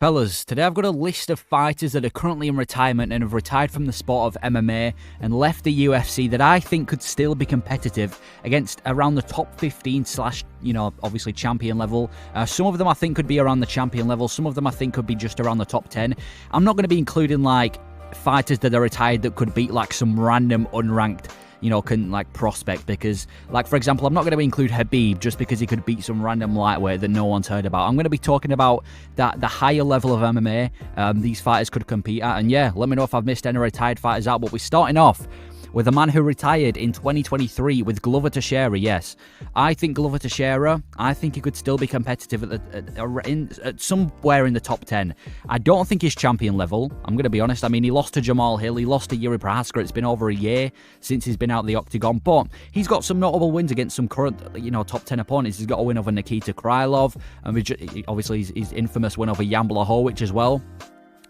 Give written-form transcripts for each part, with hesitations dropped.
Fellas, today I've got a list of fighters that are currently in retirement and have retired from the sport of MMA and left the UFC that I think could still be competitive against around the top 15 slash, obviously champion level. Some of them I think could be around the champion level. Some of them I think could be just around the top 10. I'm not going to be including like fighters that are retired that could beat like some random unranked prospect, because like for example I'm not going to include Khabib just because he could beat some random lightweight that no one's heard about. I'm going to be talking about the higher level of MMA these fighters could compete at, and yeah, let me know if I've missed any retired fighters out. But we're starting off with a man who retired in 2023 with Glover Teixeira. Yes, I think Glover Teixeira, I think he could still be competitive at somewhere in the top 10. I don't think he's champion level, I'm going to be honest. I mean, he lost to Jamal Hill, he lost to Yuri Prohaska. It's been over a year since he's been out of the octagon, but he's got some notable wins against some current, top 10 opponents. He's got a win over Nikita Krylov, and obviously his infamous win over Jan Blachowicz as well.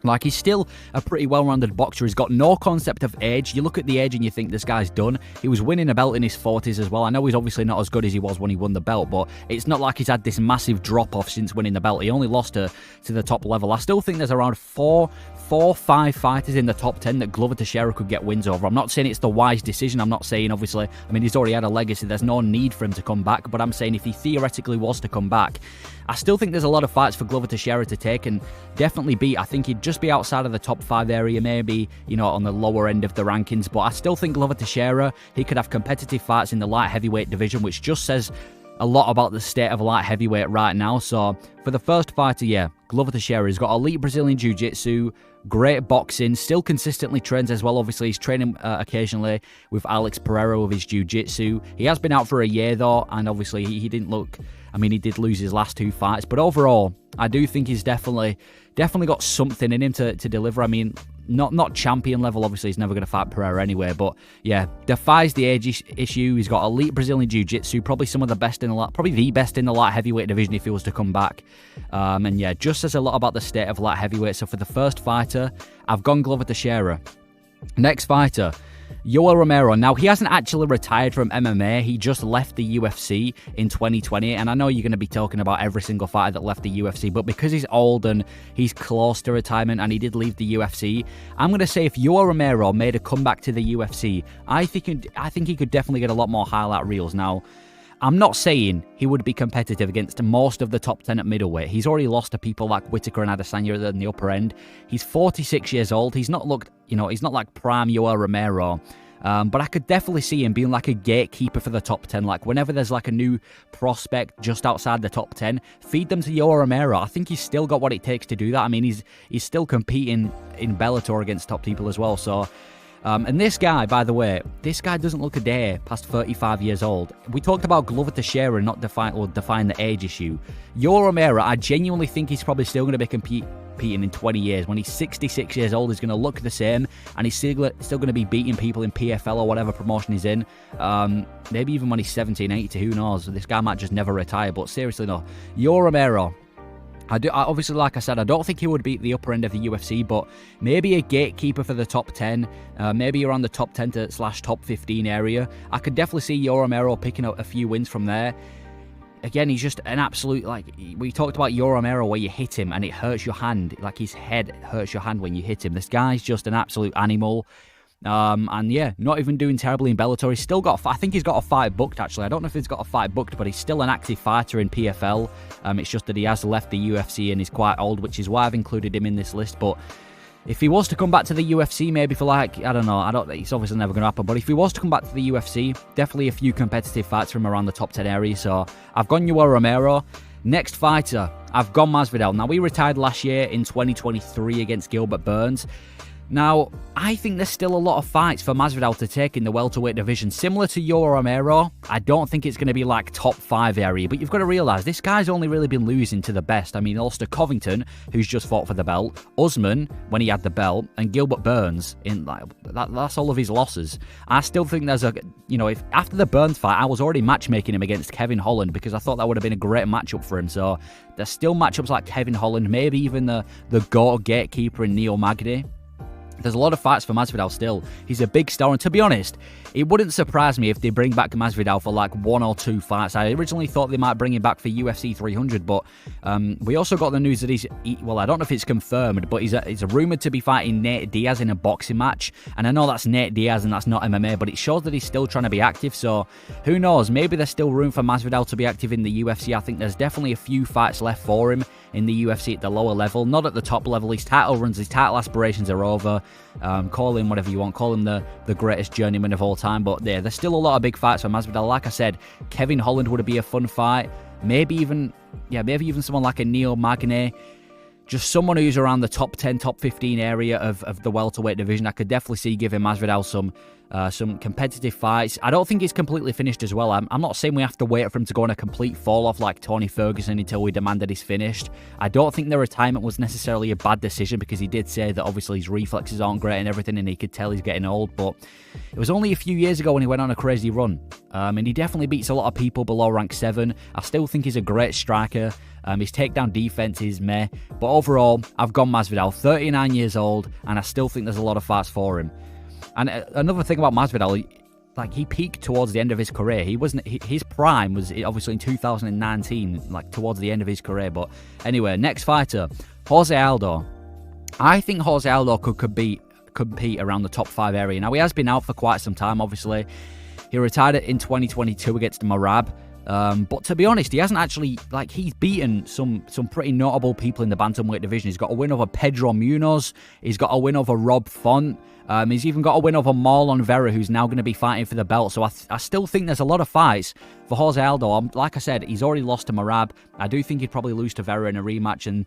Like, he's still a pretty well-rounded boxer. He's got no concept of age. You look at the age and you think this guy's done. He was winning a belt in his 40s as well. I know he's obviously not as good as he was when he won the belt, but it's not like he's had this massive drop-off since winning the belt. He only lost to the top level. I still think there's around 5 fighters in the top 10 that Glover Teixeira could get wins over. I'm not saying it's the wise decision. I'm not saying, obviously, he's already had a legacy. There's no need for him to come back, but I'm saying if he theoretically was to come back, I still think there's a lot of fights for Glover Teixeira to take and definitely beat. I think he'd just be outside of the top 5 area, maybe, on the lower end of the rankings, but I still think Glover Teixeira, he could have competitive fights in the light heavyweight division, which just says a lot about the state of light heavyweight right now. So for the first fighter, yeah, Glover Teixeira, he's got elite Brazilian Jiu-Jitsu, great boxing, still consistently trains as well. Obviously, he's training occasionally with Alex Pereira with his jiu-jitsu. He has been out for a year though, and obviously he didn't look, he did lose his last 2 fights, but overall, I do think he's definitely got something in him to deliver. Not champion level, obviously he's never going to fight Pereira anyway, but yeah, defies the age issue. He's got elite Brazilian Jiu-Jitsu, probably some of the best in the light, probably the best in the light heavyweight division if he was to come back. And yeah, just says a lot about the state of light heavyweight. So for the first fighter, I've gone Glover Teixeira. Next fighter, Yoel Romero. Now, he hasn't actually retired from MMA. He just left the UFC in 2020. And I know you're going to be talking about every single fighter that left the UFC, but because he's old and he's close to retirement and he did leave the UFC, I'm going to say if Yoel Romero made a comeback to the UFC, I think he could definitely get a lot more highlight reels. Now, I'm not saying he would be competitive against most of the top 10 at middleweight. He's already lost to people like Whittaker and Adesanya in the upper end. He's 46 years old. He's not looked, he's not like prime Yoel Romero. But I could definitely see him being like a gatekeeper for the top 10. Like whenever there's like a new prospect just outside the top 10, feed them to Yoel Romero. I think he's still got what it takes to do that. He's still competing in Bellator against top people as well. So, and this guy, by the way, this guy doesn't look a day past 35 years old. We talked about Glover Teixeira not define the age issue. Yoel Romero, I genuinely think he's probably still going to be competing in 20 years. When he's 66 years old, he's going to look the same, and he's still going to be beating people in PFL or whatever promotion he's in. Maybe even when he's 17, 18, who knows? This guy might just never retire, but seriously, no. Yoel Romero, obviously, like I said, I don't think he would beat the upper end of the UFC, but maybe a gatekeeper for the top 10, maybe around the top 10 to / top 15 area. I could definitely see Yoel Romero picking up a few wins from there. Again, he's just an absolute, we talked about Yoel Romero where you hit him and it hurts your hand, like his head hurts your hand when you hit him. This guy's just an absolute animal. And yeah, not even doing terribly in Bellator. He's still got, I think he's got a fight booked actually. I don't know if he's got a fight booked, but he's still an active fighter in PFL. It's just that he has left the UFC and he's quite old, which is why I've included him in this list. But if he was to come back to the UFC, maybe for it's obviously never going to happen, but if he was to come back to the UFC, definitely a few competitive fights from around the top 10 area. So I've gone Yoel Romero. Next fighter, I've gone Masvidal. Now, we retired last year in 2023 against Gilbert Burns. Now, I think there's still a lot of fights for Masvidal to take in the welterweight division. Similar to Yoel Romero, I don't think it's going to be like top 5 area, but you've got to realise this guy's only really been losing to the best. He lost to Covington, who's just fought for the belt, Usman, when he had the belt, and Gilbert Burns. That's all of his losses. I still think there's if after the Burns fight, I was already matchmaking him against Kevin Holland because I thought that would have been a great matchup for him. So there's still matchups like Kevin Holland, maybe even the GOAT gatekeeper in Neil Magny. There's a lot of fights for Masvidal still. He's a big star, and to be honest, it wouldn't surprise me if they bring back Masvidal for like 1 or 2 fights. I originally thought they might bring him back for UFC 300, but we also got the news that well, I don't know if it's confirmed, but he's rumoured to be fighting Nate Diaz in a boxing match. And I know that's Nate Diaz and that's not MMA, but it shows that he's still trying to be active. So who knows? Maybe there's still room for Masvidal to be active in the UFC. I think there's definitely a few fights left for him in the UFC at the lower level, not at the top level. His title runs, his title aspirations are over. Call him whatever you want, call him the greatest journeyman of all time, but there's still a lot of big fights for Masvidal. Like I said, Kevin Holland would be a fun fight. Maybe even someone like a Neil Magny. Just someone who's around the top 10, top 15 area of the welterweight division. I could definitely see giving Masvidal some competitive fights. I don't think he's completely finished as well. I'm not saying we have to wait for him to go on a complete fall-off like Tony Ferguson until we demand that he's finished. I don't think the retirement was necessarily a bad decision, because he did say that obviously his reflexes aren't great and everything, and he could tell he's getting old. But it was only a few years ago when he went on a crazy run. And he definitely beats a lot of people below rank 7. I still think he's a great striker. His takedown defense is meh. But overall, I've gone Masvidal, 39 years old, and I still think there's a lot of fights for him. And another thing about Masvidal, like, he peaked towards the end of his career. His prime was obviously in 2019, like towards the end of his career. But anyway, next fighter, Jose Aldo. I think Jose Aldo could compete around the top 5 area. Now, he has been out for quite some time, obviously. He retired in 2022 against Marab. But to be honest, he hasn't actually, like, he's beaten some pretty notable people in the bantamweight division. He's got a win over Pedro Munoz. He's got a win over Rob Font. He's even got a win over Marlon Vera, who's now going to be fighting for the belt. So I still think there's a lot of fights for Jose Aldo. Like I said, he's already lost to Marab. I do think he'd probably lose to Vera in a rematch. And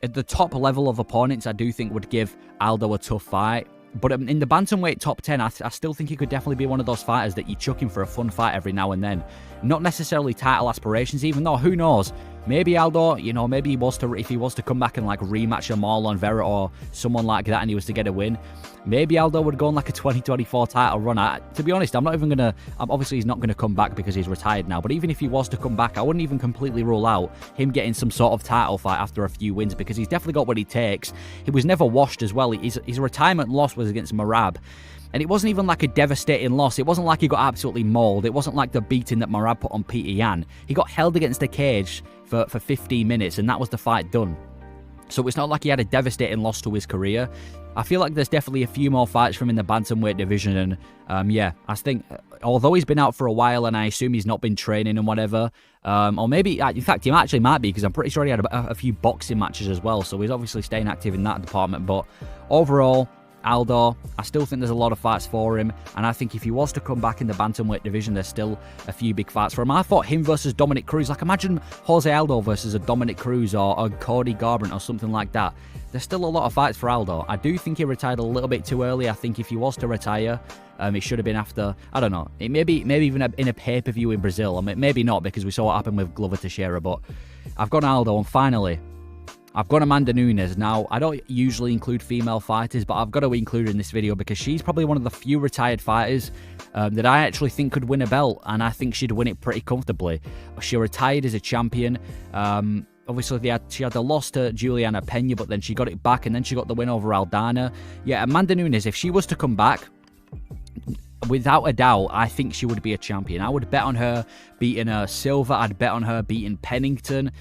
at the top level of opponents, I do think would give Aldo a tough fight. But in the bantamweight top 10, I still think he could definitely be one of those fighters that you chuck him for a fun fight every now and then. Not necessarily title aspirations, even though, who knows? Maybe Aldo, maybe if he was to come back and like rematch a Marlon Vera or someone like that and he was to get a win, maybe Aldo would go on like a 2024 title run. To be honest, obviously he's not going to come back because he's retired now, but even if he was to come back, I wouldn't even completely rule out him getting some sort of title fight after a few wins, because he's definitely got what he takes. He was never washed as well. His retirement loss was against Marab. And it wasn't even like a devastating loss. It wasn't like he got absolutely mauled. It wasn't like the beating that Marab put on Peter Yan. He got held against the cage for 15 minutes, and that was the fight done. So it's not like he had a devastating loss to his career. I feel like there's definitely a few more fights from him in the bantamweight division. And I think, although he's been out for a while and I assume he's not been training and whatever, or maybe, in fact, he actually might be, because I'm pretty sure he had a few boxing matches as well. So he's obviously staying active in that department. But overall, Aldo, I still think there's a lot of fights for him, and I think if he was to come back in the bantamweight division, there's still a few big fights for him. I thought him versus Dominic Cruz, like imagine Jose Aldo versus a Dominic Cruz or a Cody Garbrandt or something like that. There's still a lot of fights for Aldo. I do think he retired a little bit too early. I think if he was to retire, it should have been after, I don't know, maybe even in a pay-per-view in Brazil. I mean, maybe not, because we saw what happened with Glover Teixeira, but I've gone Aldo, and finally, I've got Amanda Nunes. Now, I don't usually include female fighters, but I've got to include her in this video because she's probably one of the few retired fighters that I actually think could win a belt, and I think she'd win it pretty comfortably. She retired as a champion. Obviously, she had the loss to Juliana Pena, but then she got it back, and then she got the win over Aldana. Yeah, Amanda Nunes, if she was to come back, without a doubt, I think she would be a champion. I would bet on her beating Silva. I'd bet on her beating Pennington.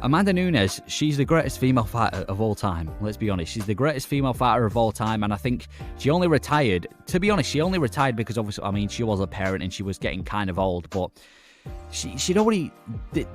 Amanda Nunes, she's the greatest female fighter of all time. Let's be honest. She's the greatest female fighter of all time, and I think she only retired. To be honest, she only retired because obviously, I mean, she was a parent and she was getting kind of old, but she'd already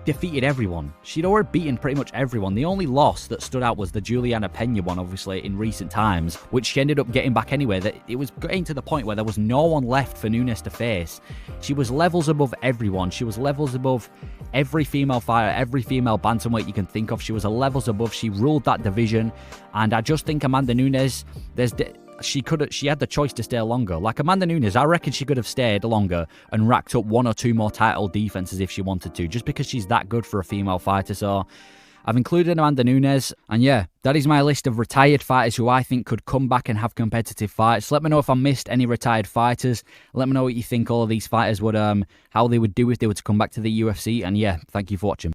defeated everyone. She'd already beaten pretty much everyone. The only loss that stood out was the Juliana Pena one, obviously, in recent times, which she ended up getting back anyway. That it was getting to the point where there was no one left for Nunes to face. She was levels above everyone. She was levels above every female fighter, every female bantamweight you can think of. She was levels above. She ruled that division, and I just think Amanda Nunes, she had the choice to stay longer. Like Amanda Nunes, I reckon she could have stayed longer and racked up 1 or 2 more title defenses if she wanted to, just because she's that good for a female fighter. So I've included Amanda Nunes, and yeah, that is my list of retired fighters who I think could come back and have competitive fights. Let me know if I missed any retired fighters. Let me know what you think all of these fighters would, how they would do if they were to come back to the UFC. And yeah, thank you for watching.